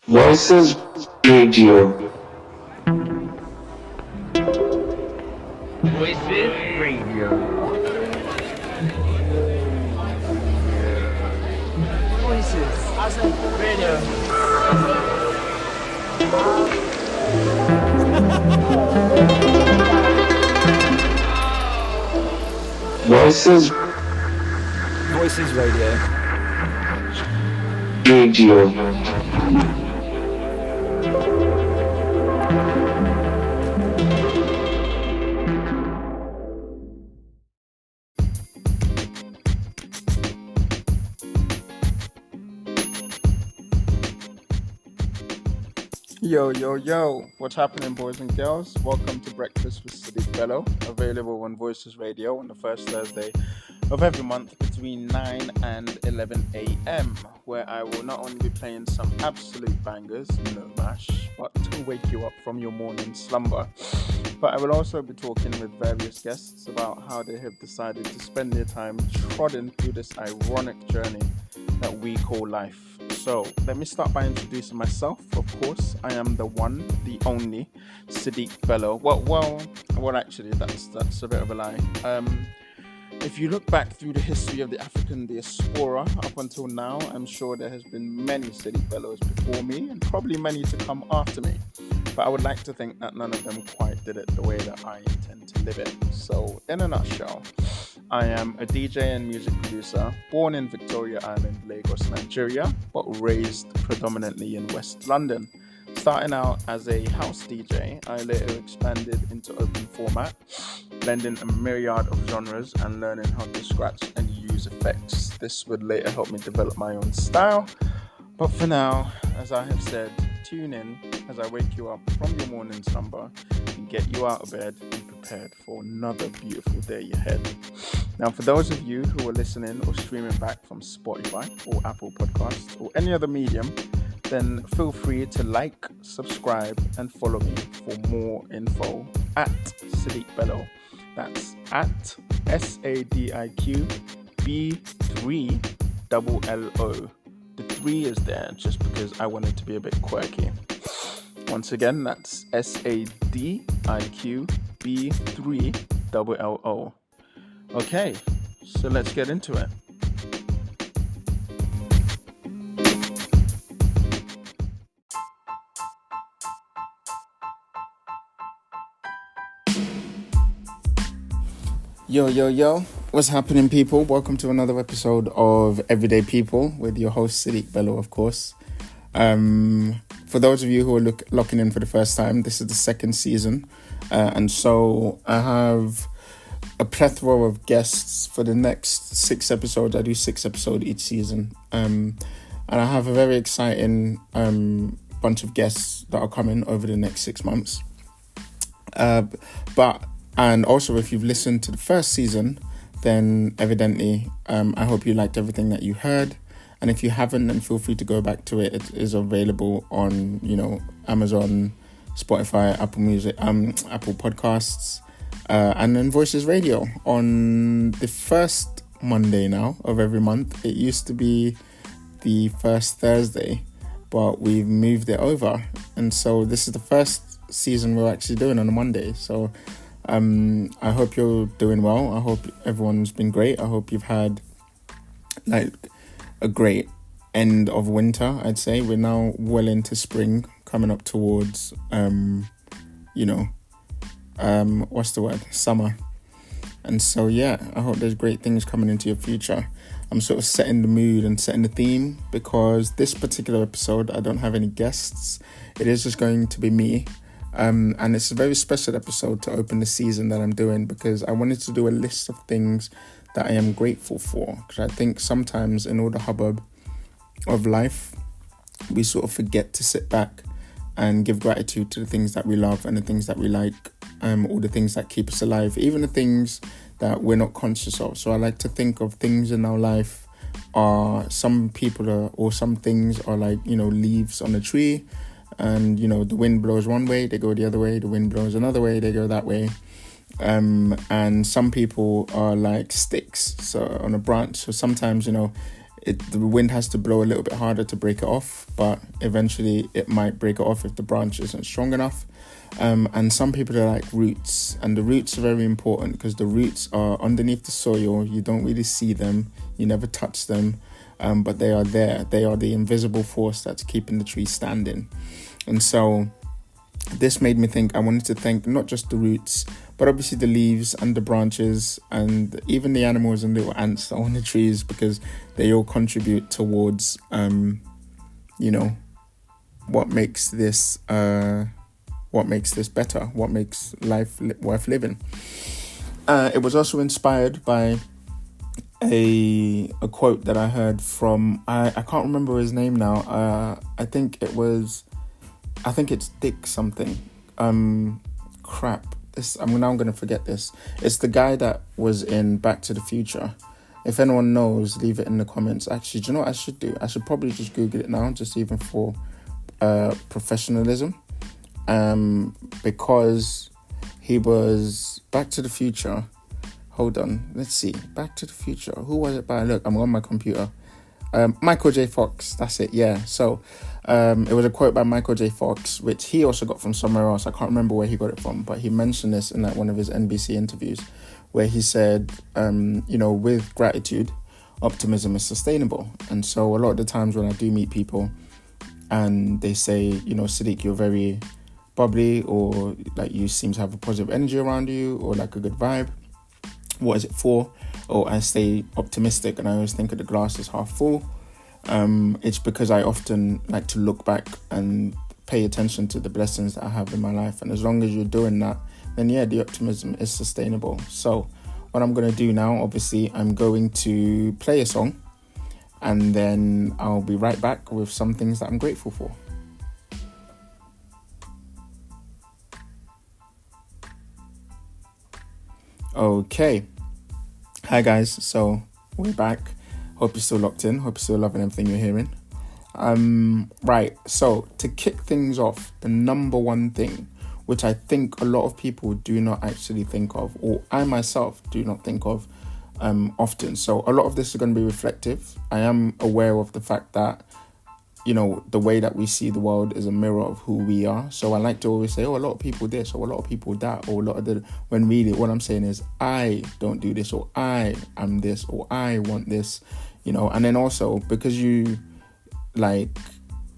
Voices Radio. Voices Radio. Voices as a radio. Voices Voices Radio. Radio. Yo, what's happening, boys and girls? Welcome to Breakfast with Sadiq Bello, available on Voices Radio on the first Thursday of every month between 9 and 11 a.m., where I will not only be playing some absolute bangers, no mash, but to wake you up from your morning slumber. But I will also be talking with various guests about how they have decided to spend their time trotting through this ironic journey that we call life. So let me start by introducing myself. Of course, I am the one, the only Sadiq Bello. Well, actually, that's a bit of a lie. If you look back through the history of the African diaspora up until now, I'm sure there has been many Sadiq Bellos before me and probably many to come after me. But I would like to think that none of them quite did it the way that I intend to live it. So, in a nutshell, I am a DJ and music producer, born in Victoria Island, Lagos, Nigeria, but raised predominantly in West London. Starting out as a house DJ, I later expanded into open format, blending a myriad of genres and learning how to scratch and use effects. This would later help me develop my own style. But for now, as I have said, tune in as I wake you up from your morning slumber and get you out of bed and prepared for another beautiful day ahead. Now, for those of you who are listening or streaming back from Spotify or Apple Podcasts or any other medium, then feel free to like, subscribe, and follow me for more info at Sadiq Bello. That's at SADIQB3LLO. The 3 is there just because I want it to be a bit quirky. Once again, that's SADIQB3LLO. Okay, so let's get into it. Yo, what's happening, people? Welcome to another episode of Everyday People with your host, Sadiq Bello, of course. For those of you who are locking in for the first time, this is the second season. And so I have a plethora of guests for the next 6 episodes. I do 6 episodes each season. And I have a very exciting bunch of guests that are coming over the next 6 months. And also, if you've listened to the first season, then evidently, I hope you liked everything that you heard. And if you haven't, then feel free to go back to it. It is available on, Amazon, Spotify, Apple Music, Apple Podcasts, and then Voices Radio on the first Monday now of every month. It used to be the first Thursday, but we've moved it over. And so this is the first season we're actually doing on a Monday. So I hope you're doing well. I hope everyone's been great. I hope you've had a great end of winter. I'd say we're now well into spring, coming up towards summer. And so I hope there's great things coming into your future. I'm sort of setting the mood and setting the theme because this particular episode I don't have any guests. It is just going to be me. And it's a very special episode to open the season that I'm doing because I wanted to do a list of things that I am grateful for. Because I think sometimes in all the hubbub of life, we sort of forget to sit back and give gratitude to the things that we love and the things that we like, all the things that keep us alive, even the things that we're not conscious of. So I like to think of things in our life some things are like, leaves on a tree. And, the wind blows one way, they go the other way. The wind blows another way, they go that way. And some people are like sticks, so on a branch. So sometimes, the wind has to blow a little bit harder to break it off, but eventually it might break it off if the branch isn't strong enough. And some people are like roots, and the roots are very important because the roots are underneath the soil. You don't really see them, you never touch them, but they are there. They are the invisible force that's keeping the tree standing. And so this made me think I wanted to thank not just the roots, but obviously the leaves and the branches and even the animals and little ants that are on the trees, because they all contribute towards, what makes this better, what makes life worth living. It was also inspired by a quote that I heard from, I can't remember his name now. I think it's Dick something. I'm going to forget this. It's the guy that was in Back to the Future. If anyone knows, leave it in the comments. Actually, do you know what I should do? I should probably just Google it now, just even for professionalism. Because he was Back to the Future. Hold on, let's see. Back to the Future. Who was it by? Look, I'm on my computer. Michael J. Fox, that's it, yeah. So it was a quote by Michael J. Fox, which he also got from somewhere else. I can't remember where he got it from, but he mentioned this in like one of his NBC interviews, where he said, with gratitude, optimism is sustainable. And so a lot of the times when I do meet people and they say, Sadiq, you're very bubbly, or like you seem to have a positive energy around you, or like a good vibe, what is it for? Or I stay optimistic and I always think of the glass as half full. It's because I often like to look back and pay attention to the blessings that I have in my life. And as long as you're doing that, then yeah, the optimism is sustainable. So what I'm going to do now, obviously, I'm going to play a song and then I'll be right back with some things that I'm grateful for. Okay. Hi guys, so we're back. Hope you're still locked in. Hope you're still loving everything you're hearing. Right, so to kick things off, the number one thing, which I think a lot of people do not actually think of, or I myself do not think of often. So a lot of this is going to be reflective. I am aware of the fact that, the way that we see the world is a mirror of who we are. So I like to always say, a lot of people this, or a lot of people that, or a lot of the, when really what I'm saying is I don't do this, or I am this, or I want this, and then also because you like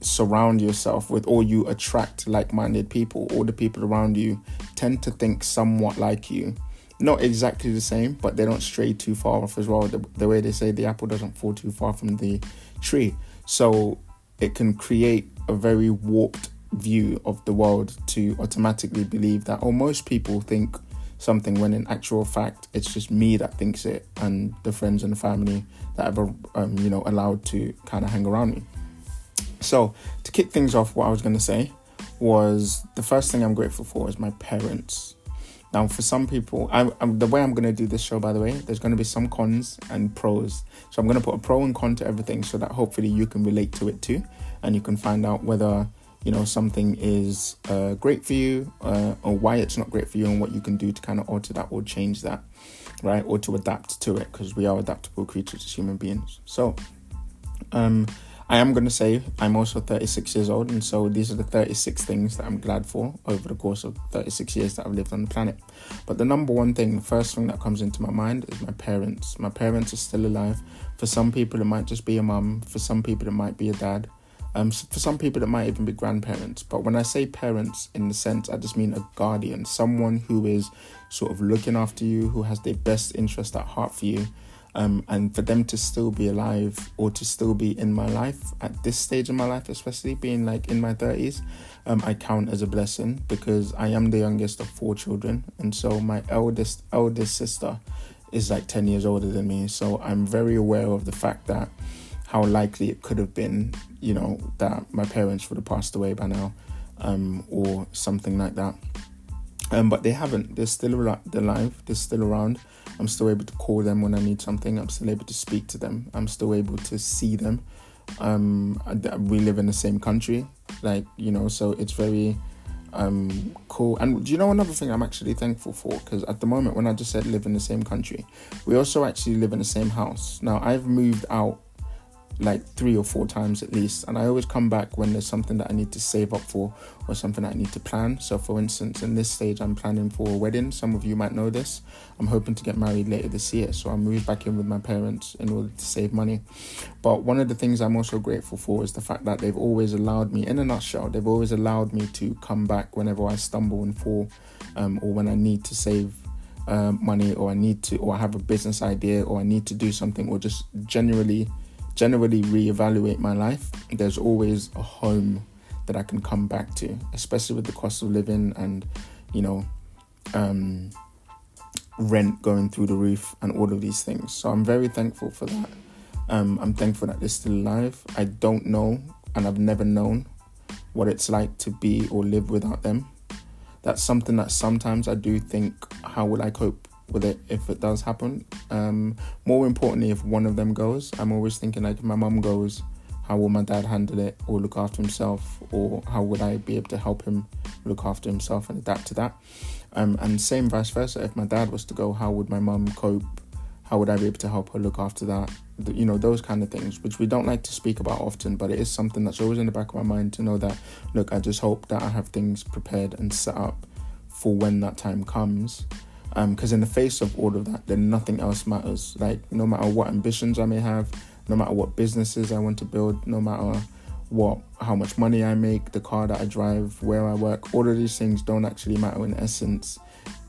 surround yourself with, or you attract like-minded people, all the people around you tend to think somewhat like you. Not exactly the same, but they don't stray too far off as well. The way they say the apple doesn't fall too far from the tree. So it can create a very warped view of the world to automatically believe that, most people think something, when in actual fact, it's just me that thinks it and the friends and the family that I've, allowed to kind of hang around me. So to kick things off, what I was going to say was the first thing I'm grateful for is my parents. Now, for some people, the way I'm going to do this show, by the way, there's going to be some cons and pros. So I'm going to put a pro and con to everything so that hopefully you can relate to it too. And you can find out whether, something is great for you or why it's not great for you, and what you can do to kind of alter that or change that, right? Or to adapt to it, because we are adaptable creatures as human beings. So I am going to say I'm also 36 years old, and so these are the 36 things that I'm glad for over the course of 36 years that I've lived on the planet. But the number one thing, the first thing that comes into my mind is my parents. My parents are still alive. For some people, it might just be a mum. For some people, it might be a dad. For some people, it might even be grandparents. But when I say parents, in the sense, I just mean a guardian, someone who is sort of looking after you, who has their best interest at heart for you. And for them to still be alive, or to still be in my life at this stage of my life, especially being like in my 30s, I count as a blessing, because I am the youngest of 4 children. And so my eldest sister is like 10 years older than me. So I'm very aware of the fact that how likely it could have been, that my parents would have passed away by now, or something like that. But they haven't. They're still alive. They're still around. I'm still able to call them when I need something. I'm still able to speak to them. I'm still able to see them. We live in the same country, so it's very cool. And do you know another thing I'm actually thankful for? Because at the moment, when I just said live in the same country, we also actually live in the same house. Now, I've moved out like 3 or 4 times at least, and I always come back when there's something that I need to save up for or something that I need to plan. So for instance, in this stage, I'm planning for a wedding. Some of you might know this. I'm hoping to get married later this year, so I moved back in with my parents in order to save money. But one of the things I'm also grateful for is the fact that they've always allowed me, in a nutshell, they've always allowed me to come back whenever I stumble and fall, or when I need to save money, or I have a business idea, or I need to do something, or just generally reevaluate my life. There's always a home that I can come back to, especially with the cost of living and, rent going through the roof and all of these things. So I'm very thankful for that. I'm thankful that they're still alive. I don't know, and I've never known what it's like to be or live without them. That's something that sometimes I do think, how will I cope with it if it does happen? More importantly, if one of them goes, I'm always thinking, like, if my mum goes, how will my dad handle it or look after himself, or how would I be able to help him look after himself and adapt to that? And same vice versa, if my dad was to go, how would my mum cope? How would I be able to help her look after that? Those kind of things, which we don't like to speak about often, but it is something that's always in the back of my mind, to know that, look, I just hope that I have things prepared and set up for when that time comes. Because in the face of all of that, then nothing else matters. Like, no matter what ambitions I may have, no matter what businesses I want to build, no matter how much money I make, the car that I drive, where I work, all of these things don't actually matter in essence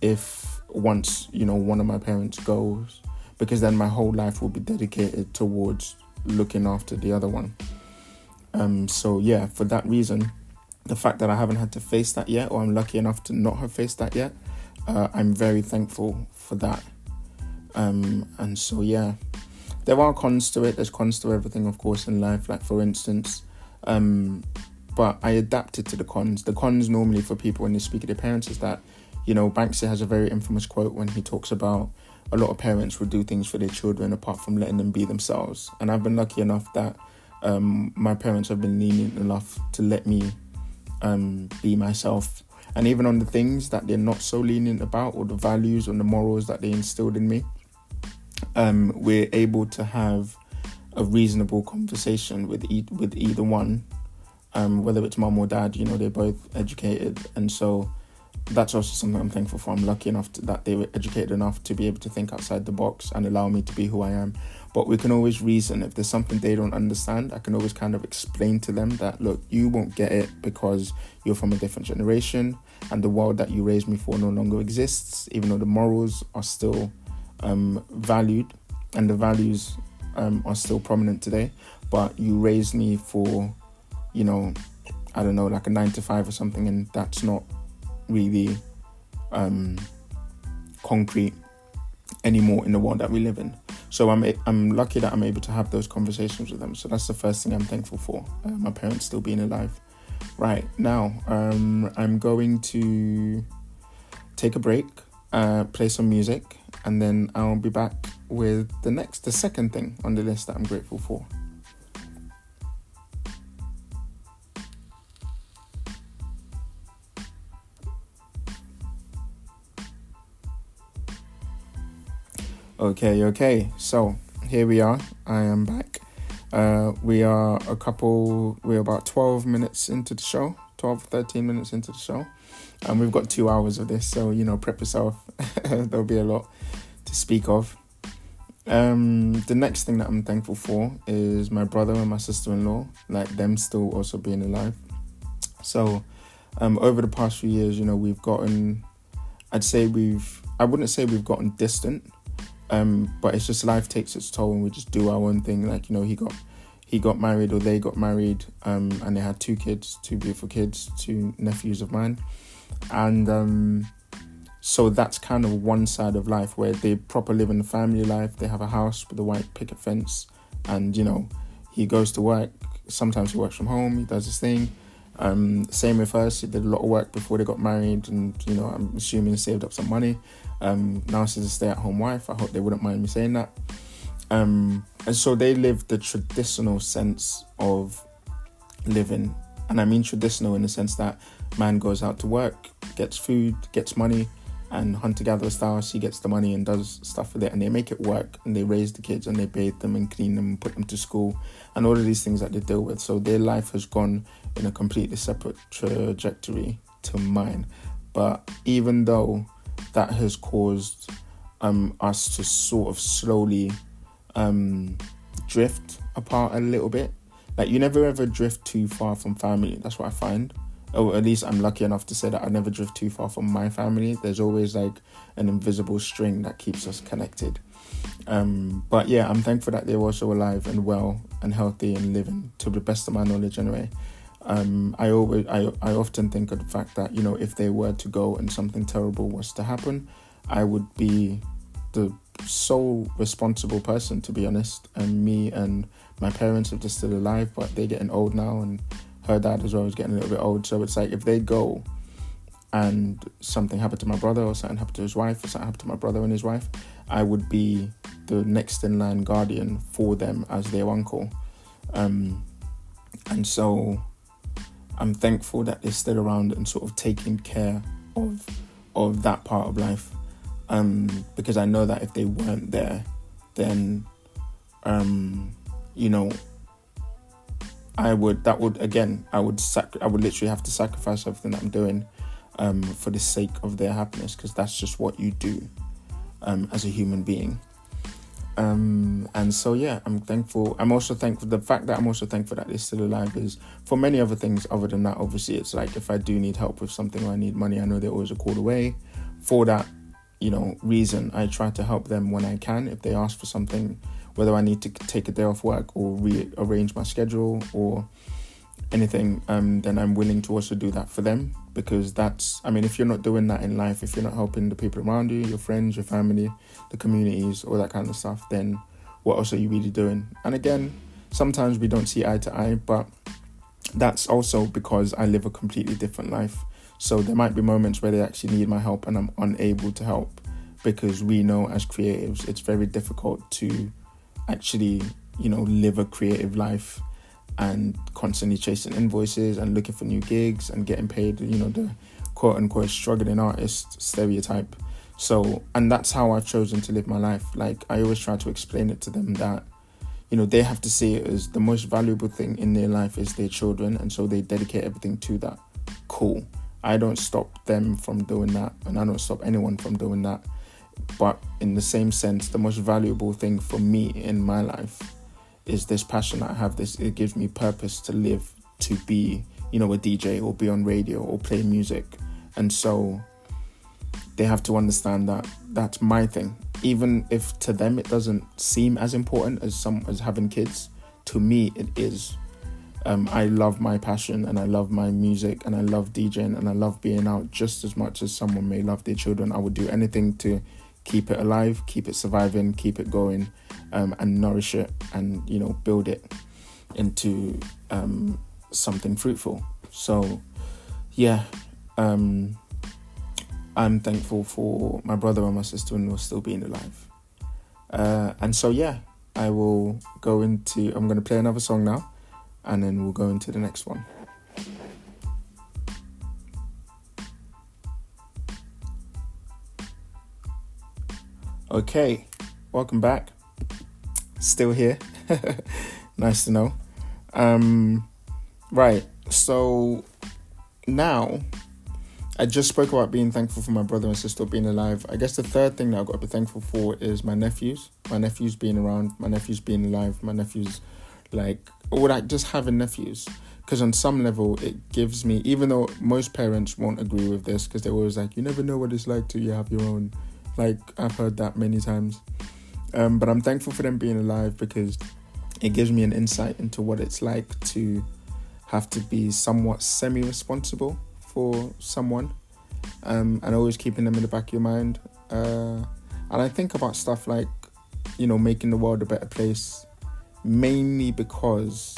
if once, one of my parents goes, because then my whole life will be dedicated towards looking after the other one. So yeah, for that reason, the fact that I haven't had to face that yet, or I'm lucky enough to not have faced that yet, I'm very thankful for that. And so yeah, there are cons to it. There's cons to everything, of course, in life. Like, for instance, but I adapted to the cons. The cons normally for people when they speak of their parents is that, Banksy has a very infamous quote when he talks about a lot of parents would do things for their children apart from letting them be themselves. And I've been lucky enough that my parents have been lenient enough to let me be myself. And even on the things that they're not so lenient about, or the values and the morals that they instilled in me, we're able to have a reasonable conversation with either one, whether it's mum or dad. They're both educated, and so that's also something I'm thankful for. I'm lucky enough that they were educated enough to be able to think outside the box and allow me to be who I am. But we can always reason. If there's something they don't understand, I can always kind of explain to them that, look, you won't get it because you're from a different generation, and the world that you raised me for no longer exists, even though the morals are still valued and the values are still prominent today. But you raised me for, I don't know, like a 9 to 5 or something, and that's not really concrete anymore in the world that we live in. So I'm lucky that I'm able to have those conversations with them. So that's the first thing I'm thankful for, my parents still being alive. Right, now I'm going to take a break, play some music, and then I'll be back with the second thing on the list that I'm grateful for. Okay, so here we are. I am back. We're about 12 minutes into the show, 13 minutes into the show. And we've got 2 hours of this, so, prep yourself. There'll be a lot to speak of. The next thing that I'm thankful for is my brother and my sister-in-law, like them still also being alive. So, over the past few years, we've gotten, I wouldn't say we've gotten distant, but it's just life takes its toll and we just do our own thing. Like, he got married, or they got married, and they had 2 kids, 2 beautiful kids, 2 nephews of mine. And so that's kind of one side of life where they proper live in the family life. They have a house with a white picket fence, and, he goes to work. Sometimes he works from home, he does his thing. Same with us. He did a lot of work before they got married, and, I'm assuming he saved up some money. Now she's a stay-at-home wife. I hope they wouldn't mind me saying that. And so they live the traditional sense of living. And I mean traditional in the sense that man goes out to work, gets food, gets money, and hunter-gatherer style. She gets the money and does stuff with it, and they make it work, and they raise the kids, and they bathe them and clean them and put them to school, and all of these things that they deal with. So their life has gone in a completely separate trajectory to mine. But even though that has caused us to sort of slowly drift apart a little bit, like you never ever drift too far from family. That's what I find. Or at least I'm lucky enough to say that I never drift too far from my family. There's always like an invisible string that keeps us connected. But yeah, I'm thankful that they're also alive and well and healthy and living to the best of my knowledge anyway. I often think of the fact that, you know, if they were to go and something terrible was to happen, I would be the sole responsible person, to be honest. And me and my parents, if they're still alive, but they're getting old now, and her dad as well is getting a little bit old. So it's like if they go and something happened to my brother, or something happened to his wife, or something happened to my brother and his wife, I would be the next in line guardian for them as their uncle. And so I'm thankful that they're still around and sort of taking care of that part of life. Because I know that if they weren't there, then you know, I would literally have to sacrifice everything that I'm doing for the sake of their happiness, because that's just what you do as a human being. And so yeah, I'm thankful. I'm also thankful. The fact that I'm also thankful that they're still alive is for many other things other than that. Obviously, it's like if I do need help with something or I need money, I know they're always a call away. For that, you know, reason, I try to help them when I can. If they ask for something, whether I need to take a day off work or rearrange my schedule or anything, then I'm willing to also do that for them, because that's, I mean, if you're not doing that in life, if you're not helping the people around you, your friends, your family, the communities, all that kind of stuff, then what else are you really doing? And again, sometimes we don't see eye to eye, but that's also because I live a completely different life. So there might be moments where they actually need my help and I'm unable to help, because we know as creatives, it's very difficult to actually, you know, live a creative life and constantly chasing invoices and looking for new gigs and getting paid, you know, the quote unquote struggling artist stereotype. So, and that's how I've chosen to live my life. Like, I always try to explain it to them that, you know, they have to see it as the most valuable thing in their life is their children, and so they dedicate everything to that. Cool. I don't stop them from doing that, and I don't stop anyone from doing that. But in the same sense, the most valuable thing for me in my life is this passion that I have. It gives me purpose to live, to be, you know, a DJ or be on radio or play music. And so they have to understand that that's my thing. Even if to them it doesn't seem as important as having kids, to me it is. I love my passion and I love my music and I love DJing and I love being out just as much as someone may love their children. I would do anything to keep it alive, keep it surviving, keep it going, and nourish it and, you know, build it into something fruitful. So yeah, I'm thankful for my brother and my sister-in-law still being alive. And so yeah, I'm going to play another song now, and then we'll go into the next one. Okay, welcome back. Still here. Nice to know. Right, so now I just spoke about being thankful for my brother and sister being alive. I guess the third thing that I've got to be thankful for is my nephews. My nephews being around, my nephews being alive, my nephews, just having nephews. Because on some level, it gives me, even though most parents won't agree with this, because they're always like, you never know what it's like till you have your own. Like, I've heard that many times. But I'm thankful for them being alive, because it gives me an insight into what it's like to have to be somewhat semi-responsible for someone, and always keeping them in the back of your mind. And I think about stuff like, you know, making the world a better place, mainly because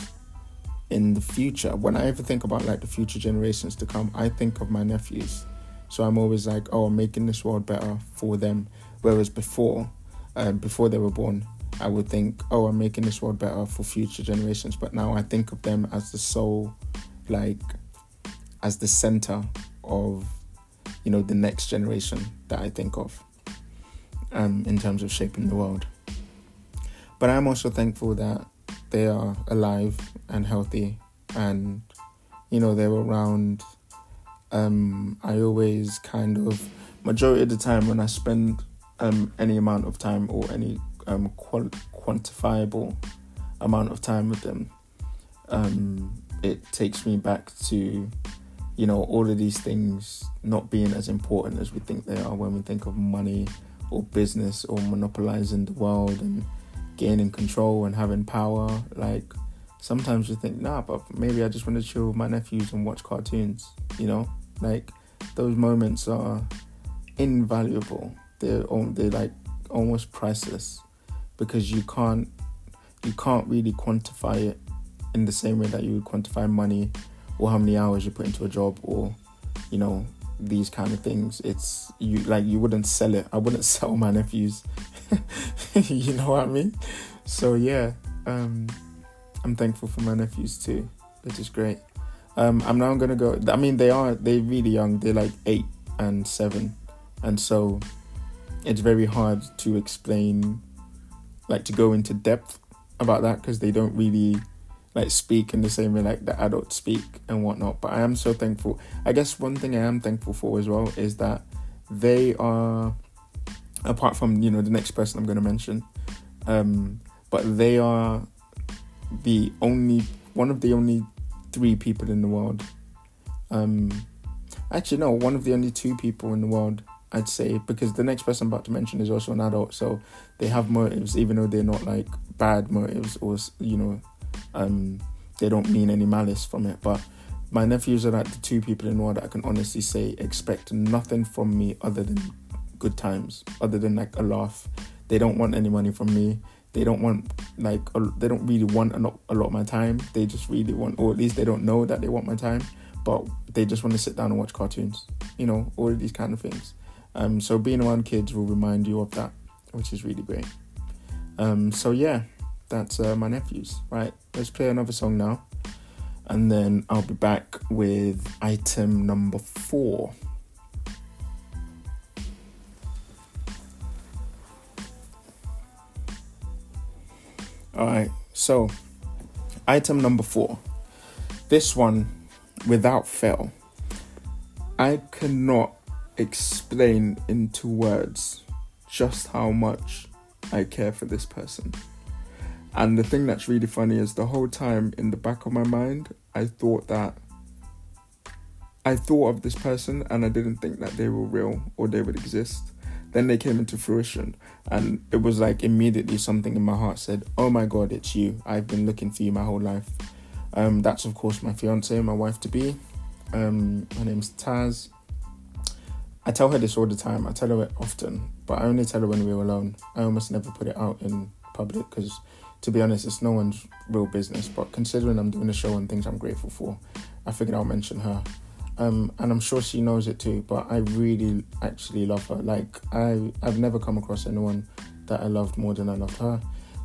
in the future, when I ever think about like the future generations to come, I think of my nephews. So I'm always like, oh, I'm making this world better for them. Whereas before they were born, I would think, oh, I'm making this world better for future generations. But now I think of them as the soul, like, as the center of the next generation that I think of in terms of shaping the world. But I'm also thankful that they are alive and healthy, and they're around. I always majority of the time when I spend any amount of time or any quantifiable amount of time with them, it takes me back to all of these things not being as important as we think they are when we think of money or business or monopolizing the world and gaining control and having power. Like, sometimes we think, but maybe I just want to chill with my nephews and watch cartoons, like those moments are invaluable. They're like almost priceless, because you can't really quantify it in the same way that you would quantify money or how many hours you put into a job or these kind of things. It's you wouldn't sell it. I wouldn't sell my nephews. You know what I mean? So yeah, I'm thankful for my nephews too, which is great. I'm now gonna go. I mean, they're really young. They're like 8 and 7, and so it's very hard to explain, like to go into depth about that, because they don't really like speak in the same way like the adults speak and whatnot. But I am so thankful. I guess one thing I am thankful for as well is that they are, apart from the next person I'm going to mention, but they are one of the only 3 people in the world. Actually no, one of the only 2 people in the world, I'd say, because the next person I'm about to mention is also an adult, so they have motives, even though they're not like bad motives or they don't mean any malice from it. But my nephews are like the 2 people in the world that I can honestly say expect nothing from me other than good times, other than like a laugh. They don't want any money from me. They don't want they don't really want a lot of my time. They just really want, or at least they don't know that they want my time, but they just want to sit down and watch cartoons, all of these kind of things. So being around kids will remind you of that, which is really great. So yeah, that's my nephews. Right, let's play another song now, and then I'll be back with item number 4. Alright, so item number 4. This one, without fail, I cannot explain into words just how much I care for this person. And the thing that's really funny is the whole time in the back of my mind, I thought of this person and I didn't think that they were real or they would exist. Then they came into fruition, and it was like immediately something in my heart said, oh my God, it's you. I've been looking for you my whole life. That's of course my fiance, my wife to be. Her name's Taz. I tell her this all the time. I tell her it often, but I only tell her when we're alone. I almost never put it out in public because, to be honest, it's no one's real business. But considering I'm doing a show and things I'm grateful for, I figured I'll mention her. And I'm sure she knows it too, but I really actually love her. Like, I've never come across anyone that I loved more than I loved her.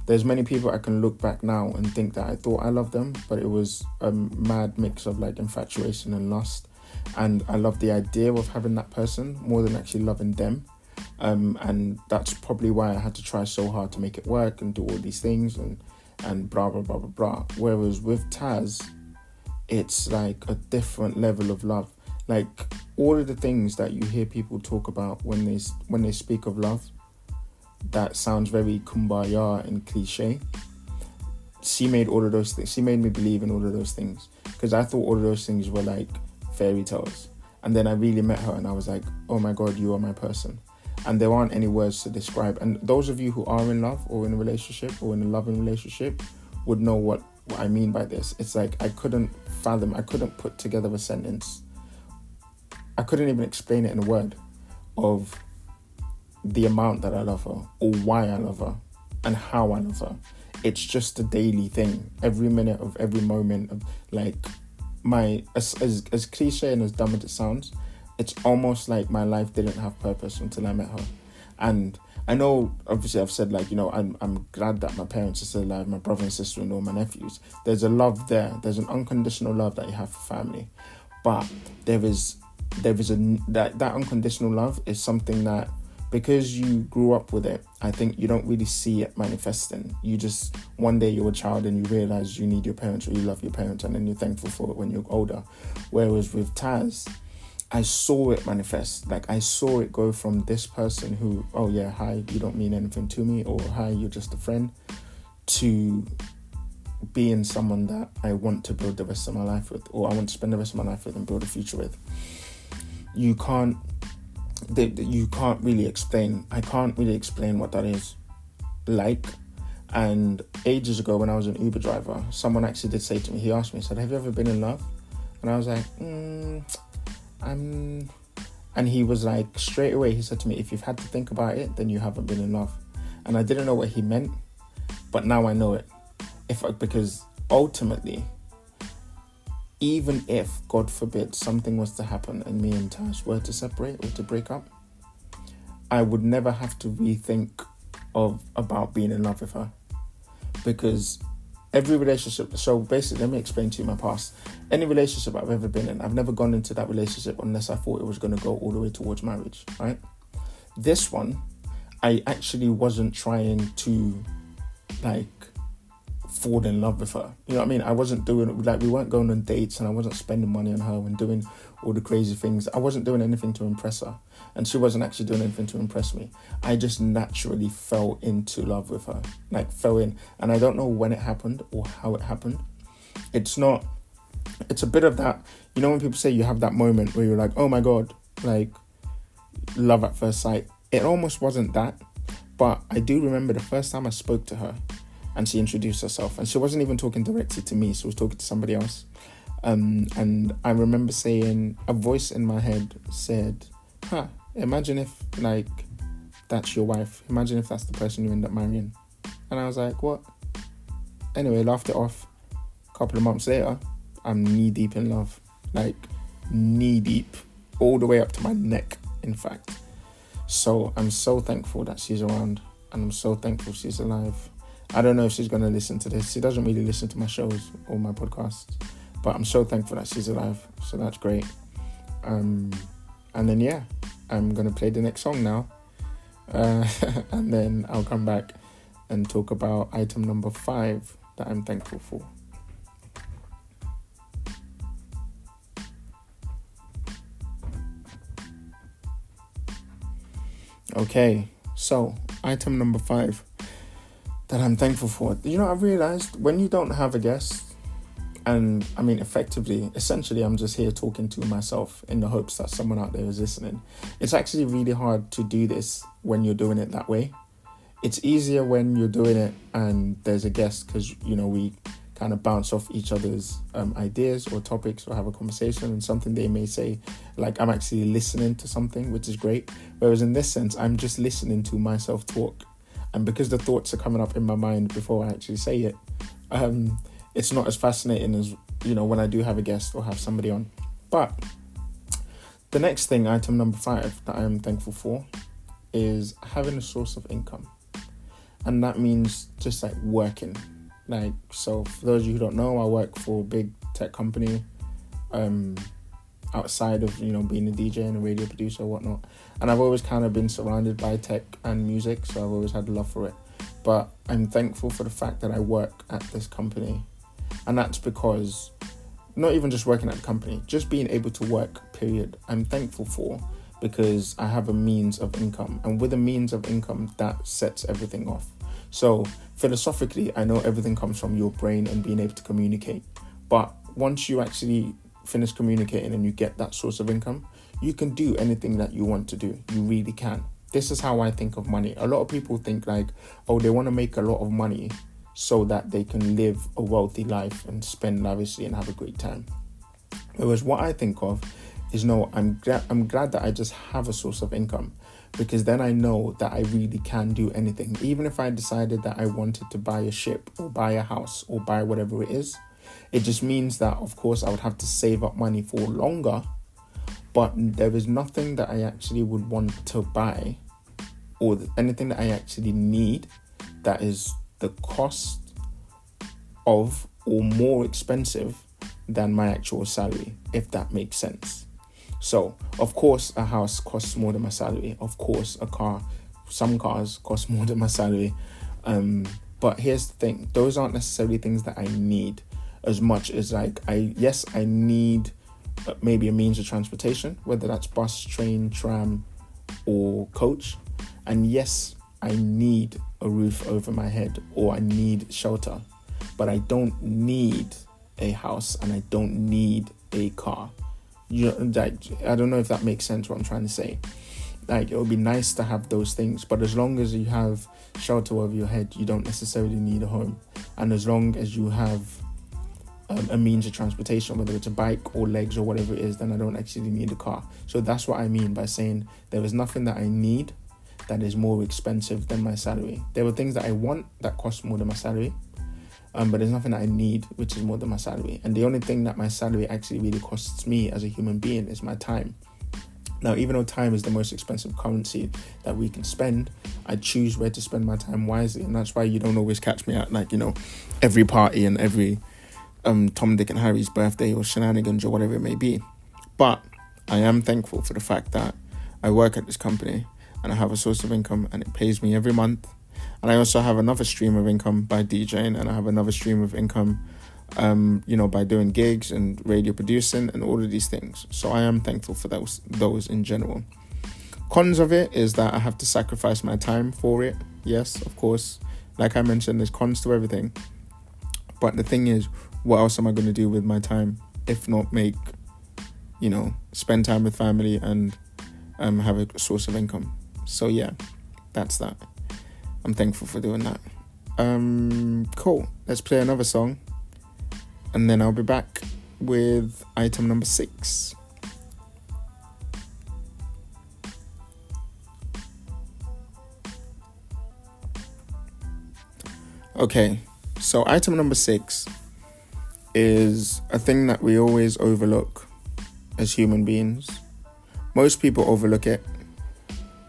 There's many people I can look back now and think that I thought I loved them, but it was a mad mix of like infatuation and lust. And I love the idea of having that person more than actually loving them. And that's probably why I had to try so hard to make it work and do all these things and blah, blah, blah, blah, blah. Whereas with Taz, it's like a different level of love. Like, all of the things that you hear people talk about when they speak of love, that sounds very kumbaya and cliche. She made all of those things. She made me believe in all of those things, because I thought all of those things were like fairy tales. And then I really met her and I was like, oh my God, you are my person. And there aren't any words to describe. And those of you who are in love or in a relationship or in a loving relationship would know what I mean by this. It's like I couldn't put together a sentence. I couldn't even explain it in a word of the amount that I love her or why I love her and how I love her. It's just a daily thing. Every minute of every moment of like as cliche and as dumb as it sounds, it's almost like my life didn't have purpose until I met her. And I know, obviously, I've said, like, I'm glad that my parents are still alive, my brother and sister-in-law, my nephews. There's a love there. There's an unconditional love that you have for family. But there is there is that unconditional love is something that, because you grew up with it, I think you don't really see it manifesting. You just, one day you're a child and you realize you need your parents or you love your parents, and then you're thankful for it when you're older. Whereas with Taz, I saw it manifest. Like, I saw it go from this person who, oh yeah, hi, you don't mean anything to me, or hi, you're just a friend, to being someone that I want to build the rest of my life with, or I want to spend the rest of my life with and build a future with. You can't really explain. I can't really explain what that is like. And ages ago, when I was an Uber driver, someone actually did say to me, he asked me, he said, have you ever been in love? And I was like, and he was like, straight away, he said to me, if you've had to think about it, then you haven't been in love. And I didn't know what he meant, but now I know it. Because ultimately, even if, God forbid, something was to happen and me and Tash were to separate or to break up, I would never have to rethink about being in love with her. Because every relationship, so basically, let me explain to you my past. Any relationship I've ever been in, I've never gone into that relationship unless I thought it was going to go all the way towards marriage, right? This one, I actually wasn't trying to, like, fall in love with her. You know what I mean? I wasn't doing, like, we weren't going on dates, and I wasn't spending money on her and doing all the crazy things. I wasn't doing anything to impress her, and she wasn't actually doing anything to impress me. I just naturally fell into love with her, like fell in. And I don't know when it happened or how it happened. It's a bit of that, you know, when people say you have that moment where you're like, oh my God, like love at first sight. It almost wasn't that, but I do remember the first time I spoke to her and she introduced herself, and she wasn't even talking directly to me. She was talking to somebody else. And I remember saying, a voice in my head said, imagine if, like, that's your wife. Imagine if that's the person you end up marrying. And I was like, what? Anyway, laughed it off. A couple of months later, I'm knee deep in love. Like, knee deep. All the way up to my neck, in fact. So I'm so thankful that she's around, and I'm so thankful she's alive. I don't know if she's going to listen to this. She doesn't really listen to my shows or my podcasts, but I'm so thankful that she's alive. So that's great. And then, yeah, I'm going to play the next song now. And then I'll come back and talk about item number 5 that I'm thankful for. Okay, so item number 5 that I'm thankful for. You know, I've realized when you don't have a guest, and I mean, essentially, I'm just here talking to myself in the hopes that someone out there is listening. It's actually really hard to do this when you're doing it that way. It's easier when you're doing it and there's a guest, because, you know, we kind of bounce off each other's ideas or topics or have a conversation, and something they may say, like, I'm actually listening to something, which is great. Whereas in this sense, I'm just listening to myself talk. And because the thoughts are coming up in my mind before I actually say it, it's not as fascinating as, you know, when I do have a guest or have somebody on. But the next thing, item number 5, that I am thankful for is having a source of income. And that means just like working. Like, so for those of you who don't know, I work for a big tech company, outside of, you know, being a DJ and a radio producer or whatnot. And I've always kind of been surrounded by tech and music, so I've always had a love for it. But I'm thankful for the fact that I work at this company. And that's because, not even just working at the company, just being able to work, period, I'm thankful for, because I have a means of income. And with a means of income, that sets everything off. So philosophically, I know everything comes from your brain and being able to communicate. But once you actually finish communicating and you get that source of income, you can do anything that you want to do. You really can. This is how I think of money. A lot of people think like, oh, they want to make a lot of money so that they can live a wealthy life and spend lavishly and have a great time. Whereas what I think of is, no, I'm glad that I just have a source of income, because then I know that I really can do anything. Even if I decided that I wanted to buy a ship or buy a house or buy whatever it is, it just means that, of course, I would have to save up money for longer, but there is nothing that I actually would want to buy or anything that I actually need that is the cost of or more expensive than my actual salary, if that makes sense. So, of course, a house costs more than my salary. Of course, some cars cost more than my salary. But here's the thing. Those aren't necessarily things that I need as much as I need maybe a means of transportation, whether that's bus, train, tram, or coach. And yes, I need a roof over my head, or I need shelter. But I don't need a house, and I don't need a car. I don't know if that makes sense what I'm trying to say. Like, it would be nice to have those things, but as long as you have shelter over your head, you don't necessarily need a home. And as long as you have a means of transportation, whether it's a bike or legs or whatever it is, then I don't actually need a car. So that's what I mean by saying there is nothing that I need that is more expensive than my salary. There are things that I want that cost more than my salary, but there's nothing that I need which is more than my salary. And the only thing that my salary actually really costs me as a human being is my time. Now, even though time is the most expensive currency that we can spend, I choose where to spend my time wisely. And that's why you don't always catch me at, like, every party and every Tom, Dick and Harry's birthday or shenanigans or whatever it may be. But I am thankful for the fact that I work at this company and I have a source of income and it pays me every month. And I also have another stream of income by DJing, and I have another stream of income, by doing gigs and radio producing and all of these things. So I am thankful for those in general. Cons of it is that I have to sacrifice my time for it. Yes, of course. Like I mentioned, there's cons to everything. But the thing is, what else am I going to do with my time if not spend time with family and have a source of income? So yeah, that's that. I'm thankful for doing that. Cool. Let's play another song, and then I'll be back with item number 6. Okay, so item number 6 is a thing that we always overlook as human beings. Most people overlook it.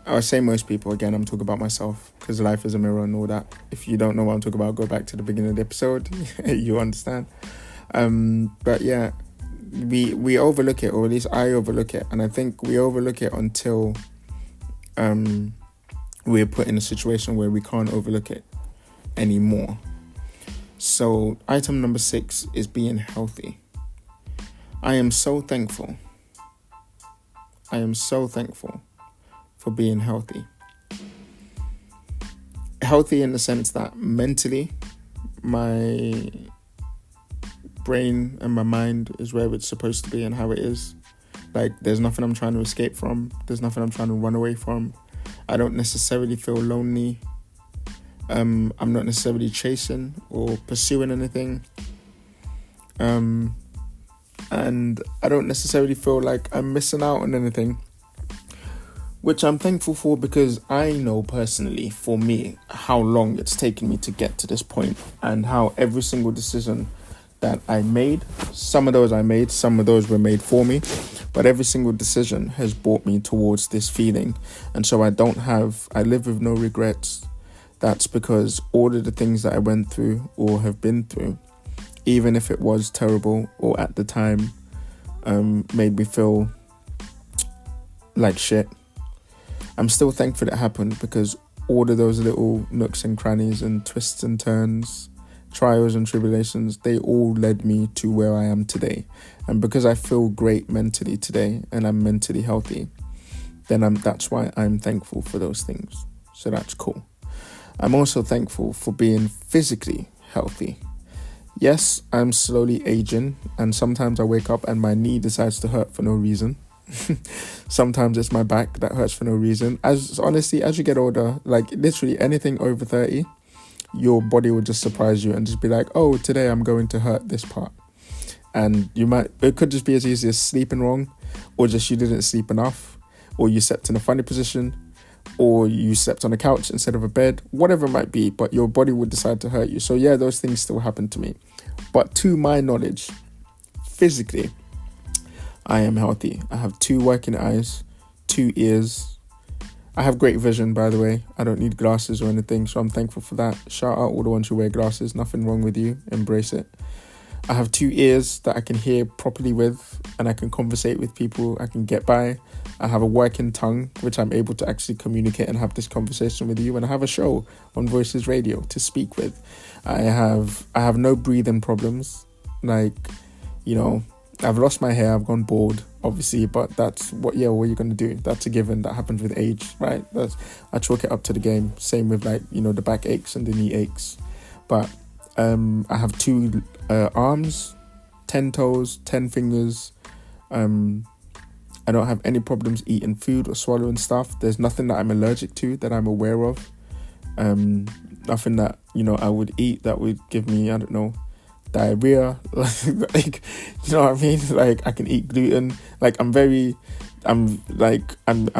I say most people, again, I'm talking about myself, because life is a mirror and all that. If you don't know what I'm talking about, go back to the beginning of the episode. You understand. But yeah, we overlook it, or at least I overlook it. And I think we overlook it until we're put in a situation where we can't overlook it anymore. So item number 6 is being healthy. I am so thankful. For being healthy. Healthy in the sense that mentally, my brain and my mind is where it's supposed to be and how it is. Like, there's nothing I'm trying to escape from. There's nothing I'm trying to run away from. I don't necessarily feel lonely. I'm not necessarily chasing or pursuing anything. And I don't necessarily feel like I'm missing out on anything, which I'm thankful for, because I know personally, for me, how long it's taken me to get to this point, and how every single decision that I made, some of those were made for me, but every single decision has brought me towards this feeling. And so I live with no regrets. That's because all of the things that I went through or have been through, even if it was terrible or at the time made me feel like shit, I'm still thankful that it happened, because all of those little nooks and crannies and twists and turns, trials and tribulations, they all led me to where I am today. And because I feel great mentally today and I'm mentally healthy, then that's why I'm thankful for those things. So that's cool. I'm also thankful for being physically healthy. Yes, I'm slowly aging, and sometimes I wake up and my knee decides to hurt for no reason. Sometimes it's my back that hurts for no reason. As you get older, like literally anything over 30, your body will just surprise you and just be like, oh, today I'm going to hurt this part. And it could just be as easy as sleeping wrong, or just you didn't sleep enough, or you slept in a funny position, or you slept on a couch instead of a bed, whatever it might be, but your body would decide to hurt you. So yeah, those things still happen to me. But to my knowledge, physically, I am healthy. I have 2 working eyes, 2 ears. I have great vision, by the way. I don't need glasses or anything, so I'm thankful for that. Shout out all the ones who wear glasses. Nothing wrong with you. Embrace it. I have 2 ears that I can hear properly with, and I can conversate with people. I can get by. I have a working tongue, which I'm able to actually communicate and have this conversation with you. And I have a show on Voices Radio to speak with. I have no breathing problems. Like, you know, I've lost my hair. I've gone bald, obviously, but that's what are you going to do? That's a given. That happens with age, right? I chalk it up to the game. Same with, like, you know, the back aches and the knee aches. But I have 2 arms, 10 toes, 10 fingers. I don't have any problems eating food or swallowing stuff. There's nothing that I'm allergic to that I'm aware of. Nothing that, you know, I would eat that would give me, I don't know, diarrhea. Like, you know what I mean? Like, I can eat gluten. Like, I'm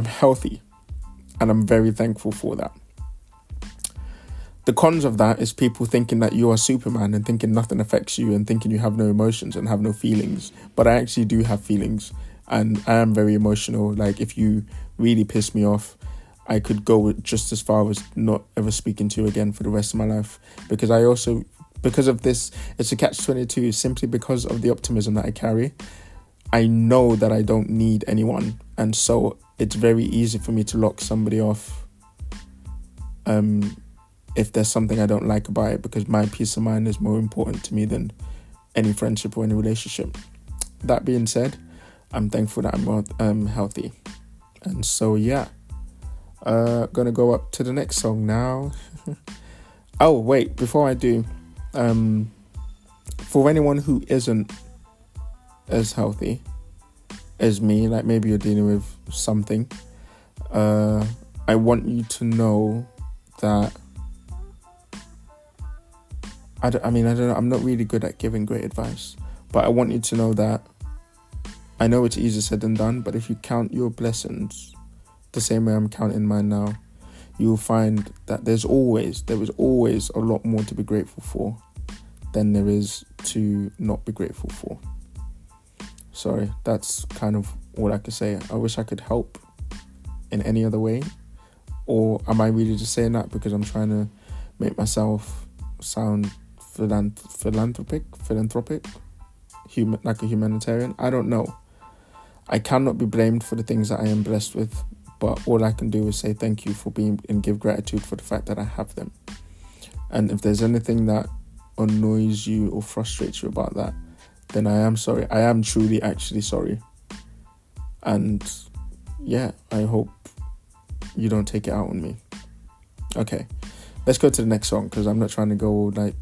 healthy, and I'm very thankful for that. The cons of that is people thinking that you are Superman and thinking nothing affects you and thinking you have no emotions and have no feelings. But I actually do have feelings, and I am very emotional. Like, if you really piss me off, I could go just as far as not ever speaking to you again for the rest of my life. Because of this, it's a catch-22, simply because of the optimism that I carry. I know that I don't need anyone, and so it's very easy for me to lock somebody off if there's something I don't like about it, because my peace of mind is more important to me than any friendship or any relationship. That being said, I'm thankful that I'm healthy. And so, yeah. Gonna go up to the next song now. Oh, wait, before I do, for anyone who isn't as healthy as me, like maybe you're dealing with something, I want you to know that I don't know, I'm not really good at giving great advice, but I want you to know that I know it's easier said than done, but if you count your blessings the same way I'm counting mine now, you'll find that there is always a lot more to be grateful for than there is to not be grateful for. Sorry, that's kind of all I could say. I wish I could help in any other way, or am I really just saying that because I'm trying to make myself sound philanthropic, like a humanitarian? I don't know. I cannot be blamed for the things that I am blessed with, but all I can do is say thank you for being, and give gratitude for the fact that I have them. And if there's anything that annoys you or frustrates you about that, then I am sorry. I am truly actually sorry. And yeah, I hope you don't take it out on me. Okay, let's go to the next song, because I'm not trying to go like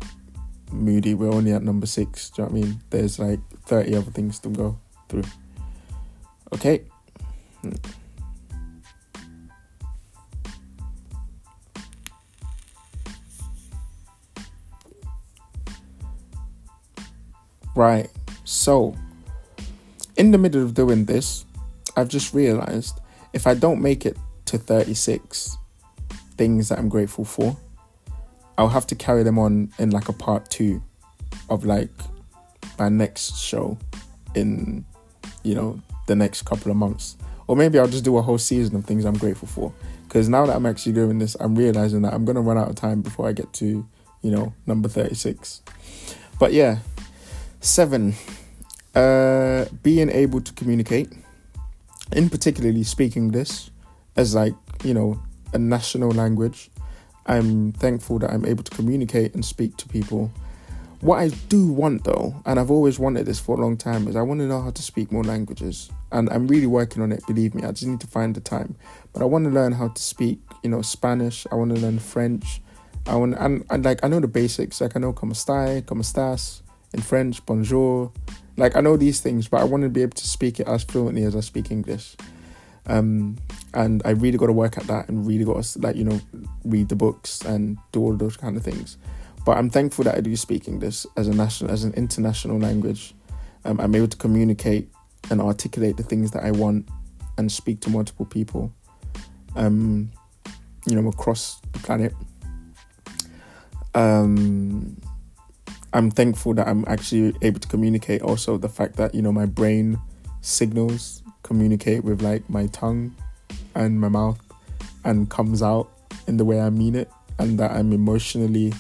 moody. We're only at number 6. Do you know what I mean? There's like 30 other things to go through. Okay. Right, so in the middle of doing this, I've just realised if I don't make it to 36 things that I'm grateful for, I'll have to carry them on in like a part 2 of like my next show in, you know, the next couple of months. Or maybe I'll just do a whole season of things I'm grateful for. Because now that I'm actually doing this, I'm realising that I'm going to run out of time before I get to, you know, number 36. But yeah. 7, being able to communicate, in particularly speaking this as like, you know, a national language. I'm thankful that I'm able to communicate and speak to people. What I do want though, and I've always wanted this for a long time, is I want to know how to speak more languages. And I'm really working on it, believe me. I just need to find the time. But I want to learn how to speak, you know, Spanish. I want to learn French. And like, I know the basics. Like, I know como está, como estás. In French, bonjour. Like, I know these things, but I want to be able to speak it as fluently as I speak English. And I really got to work at that, and really got to, like, you know, read the books and do all those kind of things. But I'm thankful that I do speak English as an international language. I'm able to communicate and articulate the things that I want and speak to multiple people, you know, across the planet. I'm thankful that I'm actually able to communicate also the fact that, you know, my brain signals communicate with like my tongue and my mouth and comes out in the way I mean it, and that I'm emotionally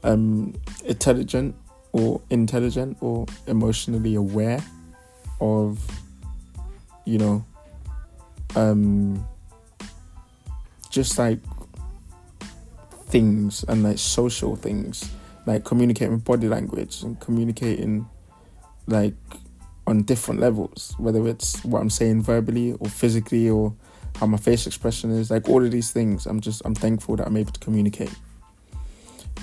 intelligent or intelligent or emotionally aware of, you know, just like things and like social things, like communicating with body language and communicating like on different levels, whether it's what I'm saying verbally or physically or how my face expression is, like all of these things. I'm thankful that I'm able to communicate.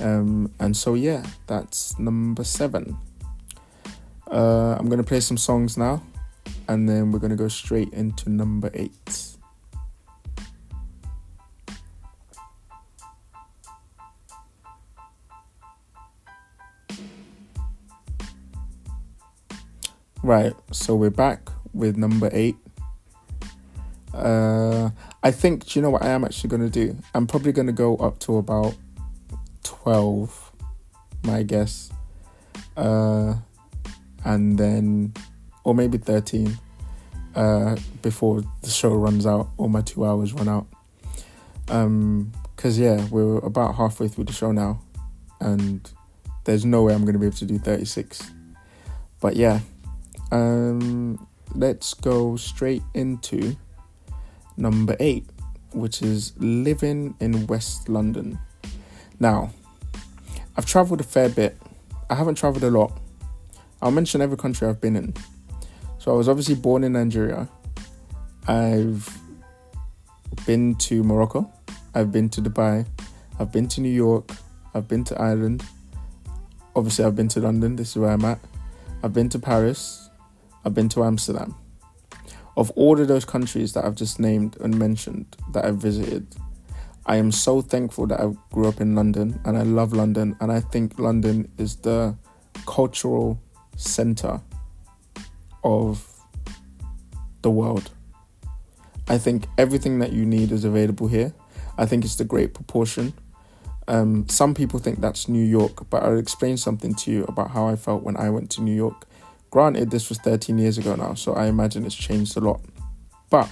And so yeah, that's number 7. I'm gonna play some songs now, and then we're gonna go straight into number 8. Right, so we're back with number 8. I think, do you know what I am actually going to do? I'm probably going to go up to about 12, my guess. And then, or maybe 13, before the show runs out or my 2 hours run out. Because, yeah, we're about halfway through the show now, and there's no way I'm going to be able to do 36. But, yeah. Let's go straight into number 8, which is living in West London. Now, I've travelled a fair bit. I haven't travelled a lot. I'll mention every country I've been in. So I was obviously born in Nigeria. I've been to Morocco. I've been to Dubai. I've been to New York. I've been to Ireland. Obviously, I've been to London. This is where I'm at. I've been to Paris. I've been to Amsterdam. Of all of those countries that I've just named and mentioned that I've visited, I am so thankful that I grew up in London, and I love London, and I think London is the cultural centre of the world. I think everything that you need is available here. I think it's the great proportion. Some people think that's New York, but I'll explain something to you about how I felt when I went to New York. Granted, this was 13 years ago now, so I imagine it's changed a lot. But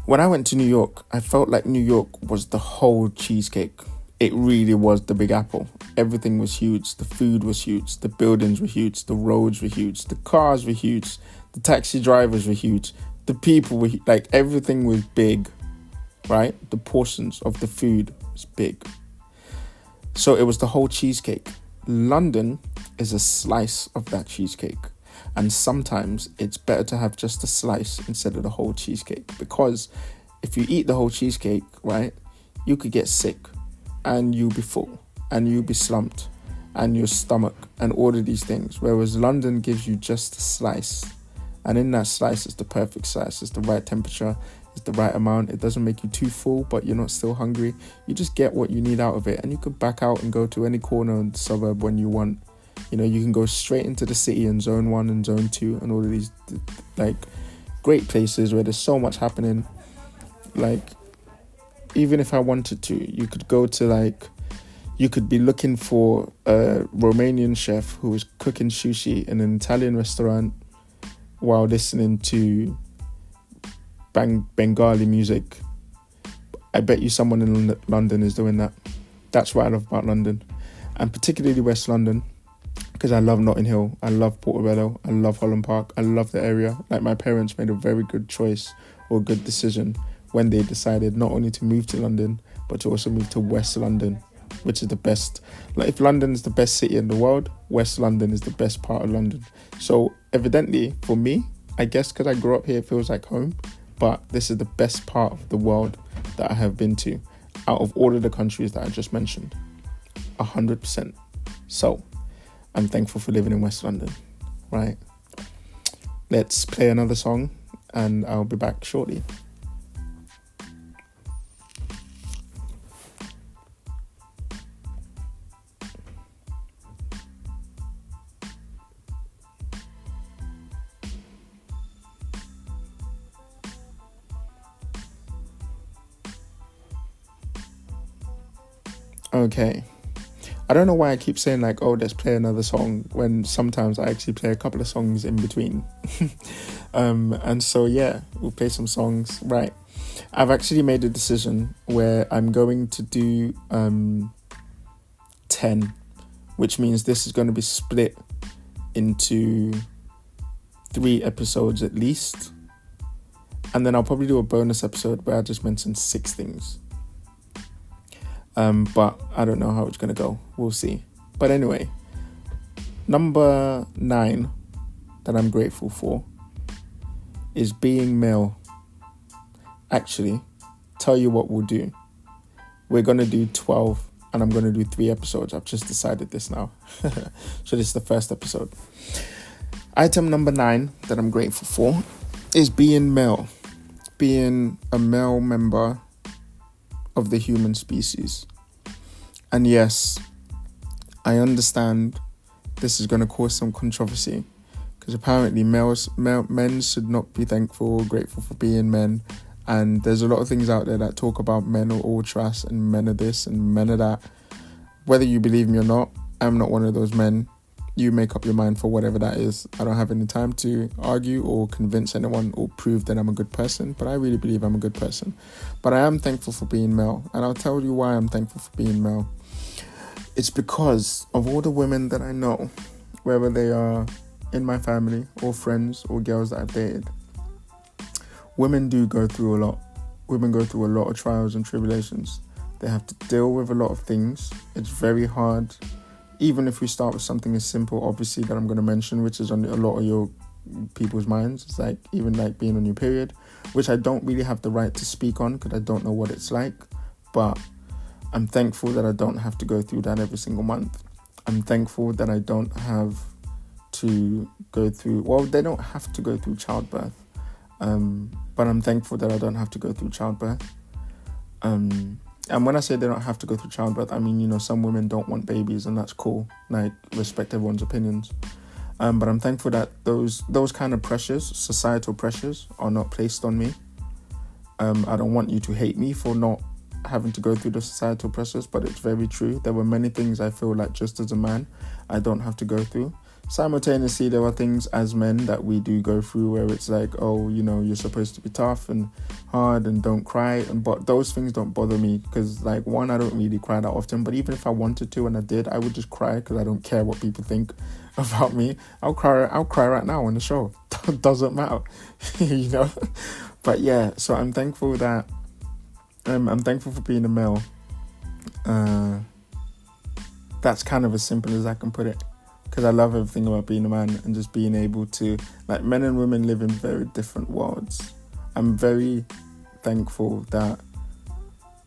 when I went to New York, I felt like New York was the whole cheesecake. It really was the Big Apple. Everything was huge. The food was huge. The buildings were huge. The roads were huge. The cars were huge. The taxi drivers were huge. The people were like, everything was big, right? The portions of the food was big. So it was the whole cheesecake. London is a slice of that cheesecake, and sometimes it's better to have just a slice instead of the whole cheesecake, because if you eat the whole cheesecake, right, you could get sick and you'll be full and you'll be slumped and your stomach and all of these things, whereas London gives you just a slice, and in that slice it's the perfect slice. It's the right temperature, it's the right amount. It doesn't make you too full, but you're not still hungry. You just get what you need out of it, and you could back out and go to any corner of the suburb when you want. You know, you can go straight into the city in zone 1 and zone 2 and all of these like great places where there's so much happening. Like, even if I wanted to, you could go to like, you could be looking for a Romanian chef who is cooking sushi in an Italian restaurant while listening to Bengali music. I bet you someone in London is doing that. That's what I love about London, and particularly West London, because I love Notting Hill, I love Portobello, I love Holland Park, I love the area. Like, my parents made a very good choice or good decision when they decided not only to move to London, but to also move to West London, which is the best. Like, if London is the best city in the world, West London is the best part of London. So evidently, for me, I guess because I grew up here, it feels like home, but this is the best part of the world that I have been to out of all of the countries that I just mentioned. 100%. So I'm thankful for living in West London, right? Let's play another song and I'll be back shortly. Okay. I don't know why I keep saying like, oh, let's play another song, when sometimes I actually play a couple of songs in between. And so, yeah, we'll play some songs. Right. I've actually made a decision where I'm going to do 10 which means this is going to be split into 3 episodes at least. And then I'll probably do a bonus episode where I just mention 6 things. But I don't know how it's going to go. We'll see. But anyway, number 9 that I'm grateful for is being male. Actually, tell you what we'll do. We're going to do 12 and I'm going to do 3 episodes. I've just decided this now. So this is the first episode. Item number 9 that I'm grateful for is being male. Being a male member of the human species. And yes, I understand this is going to cause some controversy because apparently men should not be thankful or grateful for being men. And there's a lot of things out there that talk about men are all trash and men are this and men are that. Whether you believe me or not, I'm not one of those men. You make up your mind for whatever that is. I don't have any time to argue or convince anyone or prove that I'm a good person, but I really believe I'm a good person. But I am thankful for being male, and I'll tell you why I'm thankful for being male. It's because of all the women that I know, whether they are in my family or friends or girls that I've dated. Women do go through a lot. Women go through a lot of trials and tribulations. They have to deal with a lot of things. It's very hard. Even if we start with something as simple, obviously, that I'm going to mention, which is on a lot of your people's minds. It's like even like being on your period, which I don't really have the right to speak on because I don't know what it's like. But I'm thankful that I don't have to go through that every single month. I'm thankful that I don't have to go through, well, they don't have to go through childbirth. But I'm thankful that I don't have to go through childbirth. And when I say they don't have to go through childbirth, I mean, you know, some women don't want babies and that's cool. Like, respect everyone's opinions. But I'm thankful that those kind of pressures, societal pressures, are not placed on me. I don't want you to hate me for not having to go through the societal pressures, but it's very true. There were many things I feel like just as a man, I don't have to go through. Simultaneously, there are things as men that we do go through where it's like, oh, you know, you're supposed to be tough and hard and don't cry. But those things don't bother me because, like, one, I don't really cry that often. But even if I wanted to and I did, I would just cry because I don't care what people think about me. I'll cry right now on the show. Doesn't matter, you know. But yeah, so I'm thankful that I'm thankful for being a male. That's kind of as simple as I can put it. Because I love everything about being a man and just being able to, like, men and women live in very different worlds. I'm very thankful that,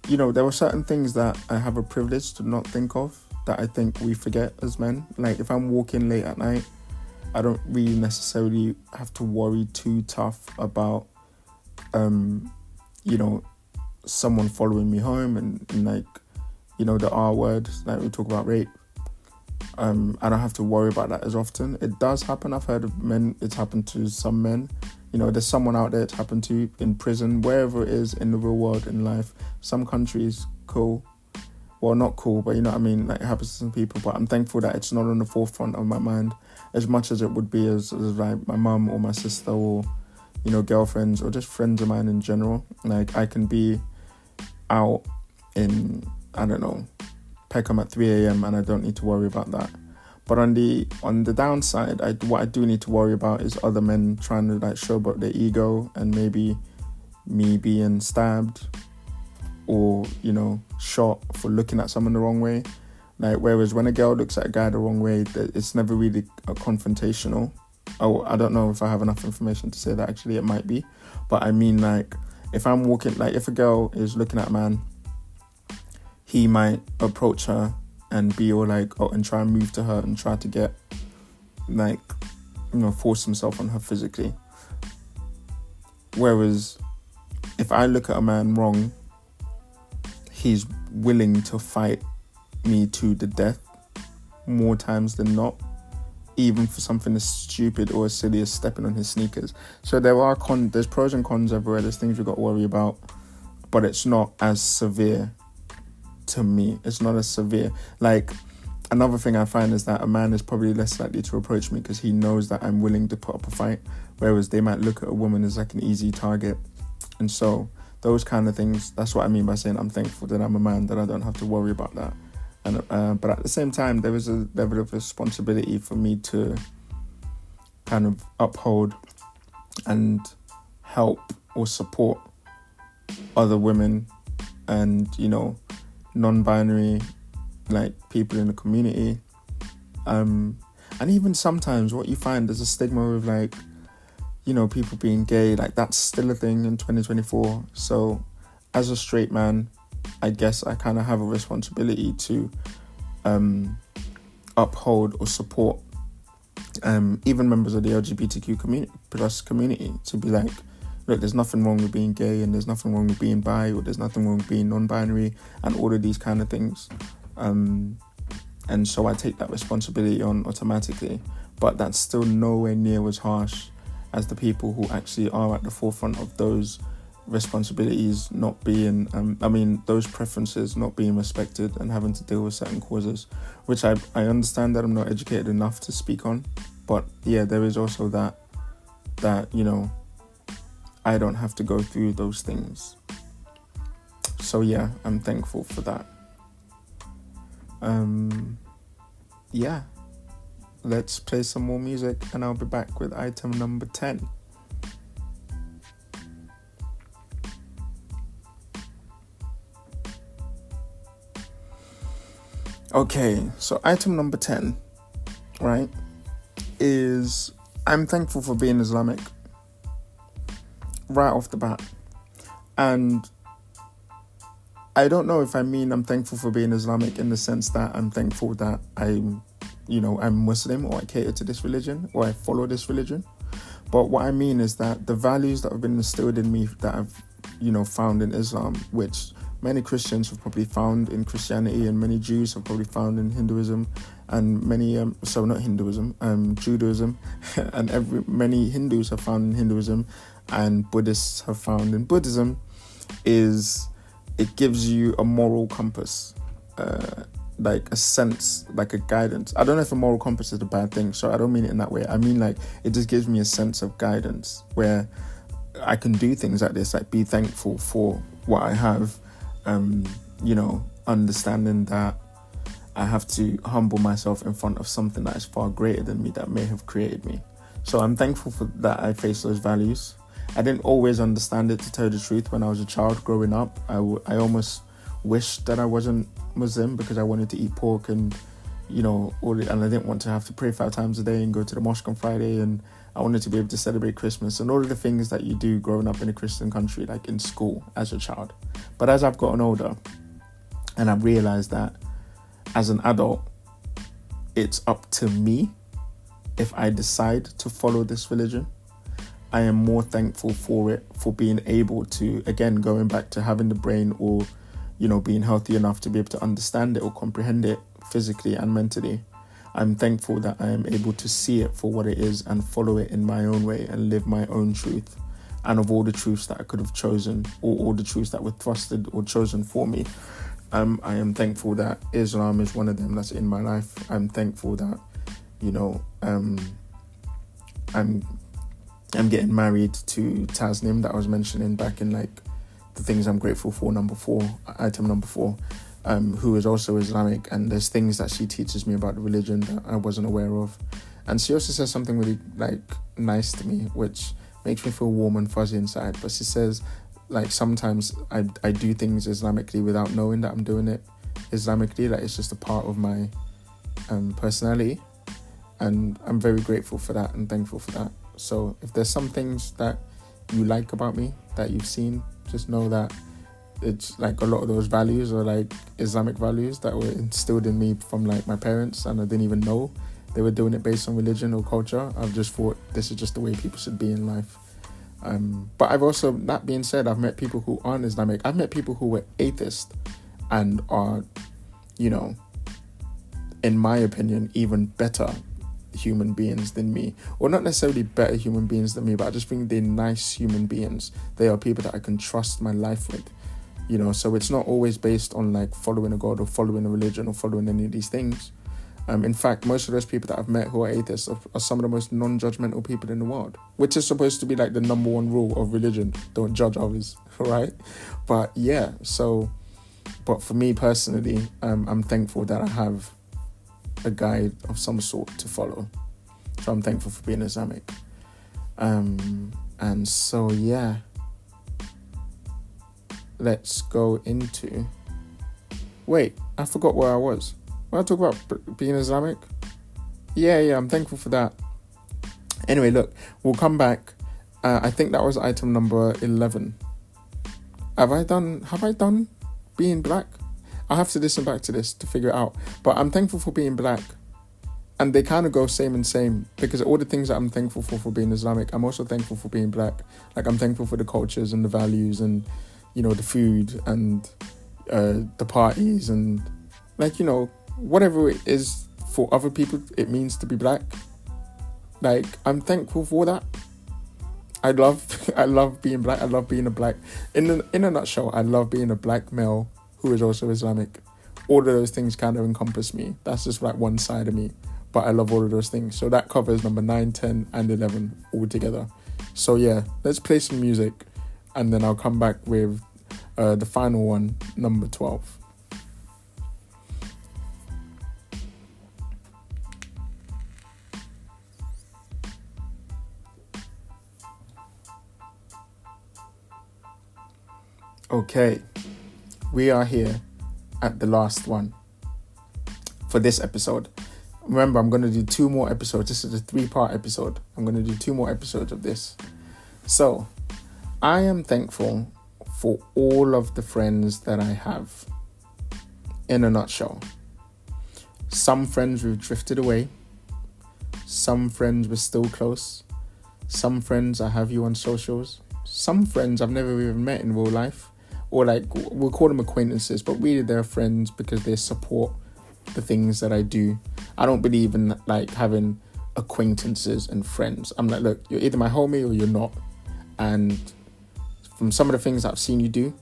you know, there were certain things that I have a privilege to not think of that I think we forget as men. Like, if I'm walking late at night, I don't really necessarily have to worry too tough about, you know, someone following me home and like, you know, the R word, like we talk about rape. I don't have to worry about that as often. It does happen. I've heard of men, it's happened to some men. You know, there's someone out there it's happened to in prison, wherever it is in the real world, in life. Some countries, cool. Well, not cool, but you know what I mean? Like, it happens to some people. But I'm thankful that it's not on the forefront of my mind as much as it would be as like my mum or my sister or, you know, girlfriends or just friends of mine in general. Like, I can be out in, I don't know, Peckham at 3 a.m. and I don't need to worry about that. But on the downside, what I do need to worry about is other men trying to like show up their ego and maybe me being stabbed or, you know, shot for looking at someone the wrong way. Like, whereas when a girl looks at a guy the wrong way, it's never really confrontational. Oh, I don't know if I have enough information to say that. Actually, it might be. But I mean, like, if I'm walking, like, if a girl is looking at a man, he might approach her and be all like, oh, and try and move to her and try to get, like, you know, force himself on her physically. Whereas if I look at a man wrong, he's willing to fight me to the death more times than not, even for something as stupid or as silly as stepping on his sneakers. So there's pros and cons everywhere. There's things we've got to worry about, but it's not as severe. To me, it's not as severe. Like, another thing I find is that a man is probably less likely to approach me because he knows that I'm willing to put up a fight, whereas they might look at a woman as like an easy target. And so those kind of things, that's what I mean by saying I'm thankful that I'm a man, that I don't have to worry about that. and but at the same time, there is a level of responsibility for me to kind of uphold and help or support other women and, you know, non-binary, like, people in the community. And even sometimes what you find is a stigma of, like, you know, people being gay, like, that's still a thing in 2024. So as a straight man, I guess I kind of have a responsibility to uphold or support even members of the LGBTQ community, to be like, look, there's nothing wrong with being gay, and there's nothing wrong with being bi, or there's nothing wrong with being non-binary, and all of these kind of things. And so I take that responsibility on automatically, but that's still nowhere near as harsh as the people who actually are at the forefront of those responsibilities not being, those preferences not being respected and having to deal with certain causes, which I understand that I'm not educated enough to speak on. But yeah, there is also that, you know, I don't have to go through those things. So yeah, I'm thankful for that. Yeah, let's play some more music and I'll be back with item number 10. Okay, so item number 10, right, is I'm thankful for being Islamic right off the bat. And I don't know if I mean I'm thankful for being Islamic in the sense that I'm thankful that I'm Muslim, or I cater to this religion, or I follow this religion. But what I mean is that the values that have been instilled in me that I've, you know, found in Islam, which many Christians have probably found in Christianity, and many Jews have probably found in Hinduism, and many, Judaism, and many Hindus have found in Hinduism, and Buddhists have found in Buddhism, is it gives you a moral compass, like a sense, like a guidance. I don't know if a moral compass is a bad thing, so I don't mean it in that way. I mean, like, it just gives me a sense of guidance where I can do things like this, like be thankful for what I have, understanding that I have to humble myself in front of something that is far greater than me, that may have created me. So I'm thankful for that I face those values. I didn't always understand it, to tell the truth. When I was a child growing up, I almost wished that I wasn't Muslim, because I wanted to eat pork and, you know, and I didn't want to have to pray 5 times a day and go to the mosque on Friday, and I wanted to be able to celebrate Christmas and all of the things that you do growing up in a Christian country, like in school as a child. But as I've gotten older and I've realized that as an adult, it's up to me if I decide to follow this religion. I am more thankful for it, for being able to, again, going back to having the brain, or, you know, being healthy enough to be able to understand it or comprehend it physically and mentally. I'm thankful that I am able to see it for what it is and follow it in my own way and live my own truth. And of all the truths that I could have chosen, or all the truths that were thrusted or chosen for me, I am thankful that Islam is one of them that's in my life. I'm thankful that, you know, I'm getting married to Tasnim, that I was mentioning back in, like, the things I'm grateful for, item number 4, who is also Islamic, and there's things that she teaches me about the religion that I wasn't aware of. And she also says something really, like, nice to me, which makes me feel warm and fuzzy inside. But she says, like, sometimes I do things Islamically without knowing that I'm doing it Islamically, like, it's just a part of my personality, and I'm very grateful for that and thankful for that. So if there's some things that you like about me that you've seen, just know that it's like a lot of those values are like Islamic values that were instilled in me from, like, my parents, and I didn't even know they were doing it based on religion or culture. I've just thought this is just the way people should be in life. But I've also, that being said, I've met people who aren't Islamic. I've met people who were atheist and are, you know, in my opinion, even better human beings than me, or not necessarily better human beings than me, but I just think they're nice human beings. They are people that I can trust my life with, you know. So it's not always based on, like, following a god or following a religion or following any of these things. In fact, most of those people that I've met who are atheists are some of the most non-judgmental people in the world, which is supposed to be like the number one rule of religion: don't judge others, right? But yeah, so But for me personally, I'm thankful that I have a guide of some sort to follow. So I'm thankful for being Islamic. And so, yeah. Let's go into... Wait, I forgot where I was. When I talk about being Islamic? Yeah, I'm thankful for that. Anyway, look, we'll come back. I think that was item number 11. Have I done being black? I'll have to listen back to this to figure it out. But I'm thankful for being black. And they kind of go same and same, because all the things that I'm thankful for being Islamic, I'm also thankful for being black. Like, I'm thankful for the cultures and the values and, you know, the food and the parties and, like, you know, whatever it is for other people it means to be black. Like, I'm thankful for that. I love being black. I love being a black. In a nutshell, I love being a black male who is also Islamic. All of those things kind of encompass me. That's just like one side of me. But I love all of those things. So that covers number 9, 10, and 11 all together. So yeah, let's play some music. And then I'll come back with the final one, number 12. Okay, we are here at the last one for this episode. Remember, I'm going to do 2 more episodes. This is a 3-part episode. I'm going to do 2 more episodes of this. So, I am thankful for all of the friends that I have. In a nutshell. Some friends we've drifted away. Some friends we're still close. Some friends I have you on socials. Some friends I've never even met in real life. Or like, we'll call them acquaintances, but really they're friends because they support the things that I do. I don't believe in like having acquaintances and friends. I'm like, look, you're either my homie or you're not. And from some of the things I've seen you do,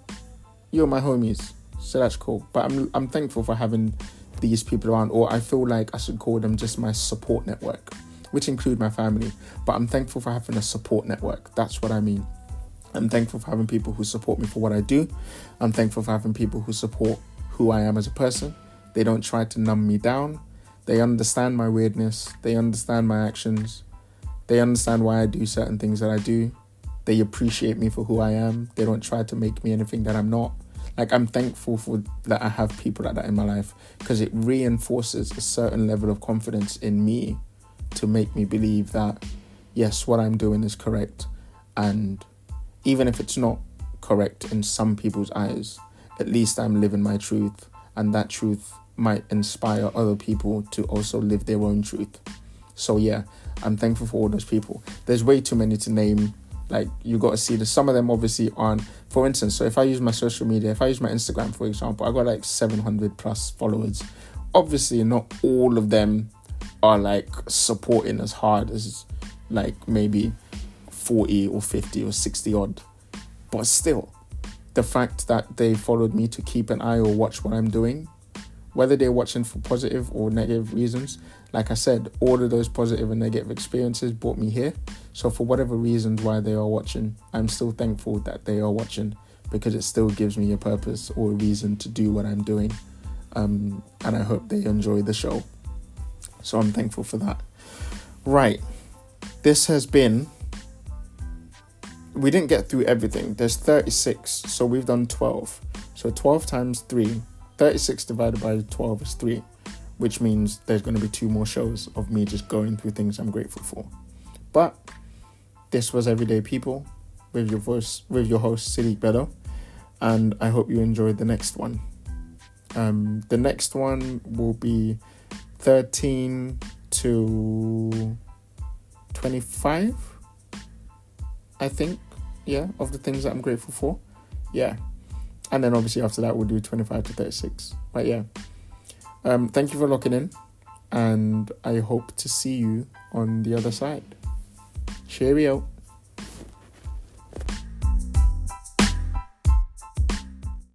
you're my homies. So that's cool. But I'm thankful for having these people around, or I feel like I should call them just my support network, which include my family. But I'm thankful for having a support network. That's what I mean. I'm thankful for having people who support me for what I do. I'm thankful for having people who support who I am as a person. They don't try to numb me down. They understand my weirdness. They understand my actions. They understand why I do certain things that I do. They appreciate me for who I am. They don't try to make me anything that I'm not. Like, I'm thankful for that I have people like that in my life, because it reinforces a certain level of confidence in me to make me believe that, yes, what I'm doing is correct. And even if it's not correct in some people's eyes, at least I'm living my truth, and that truth might inspire other people to also live their own truth. So yeah, I'm thankful for all those people. There's way too many to name. Like, you got to see that some of them obviously aren't. For instance, so if I use my social media, if I use my Instagram, for example, I got like 700 plus followers. Obviously, not all of them are like supporting as hard as like maybe 40 or 50 or 60 odd. But still, the fact that they followed me to keep an eye or watch what I'm doing, whether they're watching for positive or negative reasons, like I said, all of those positive and negative experiences brought me here. So for whatever reasons why they are watching, I'm still thankful that they are watching, because it still gives me a purpose or a reason to do what I'm doing. And I hope they enjoy the show. So I'm thankful for that. Right. This has been... We didn't get through everything. There's 36, so we've done 12. So 12 times 3, 36 divided by 12 is 3, which means there's going to be 2 more shows of me just going through things I'm grateful for. But this was Everyday People with your host, Sadiq Bello, and I hope you enjoyed the next one. The next one will be 13 to 25, I think. Yeah, of the things that I'm grateful for. Yeah. And then obviously after that, we'll do 25 to 36. But yeah. Thank you for locking in. And I hope to see you on the other side. Cheerio.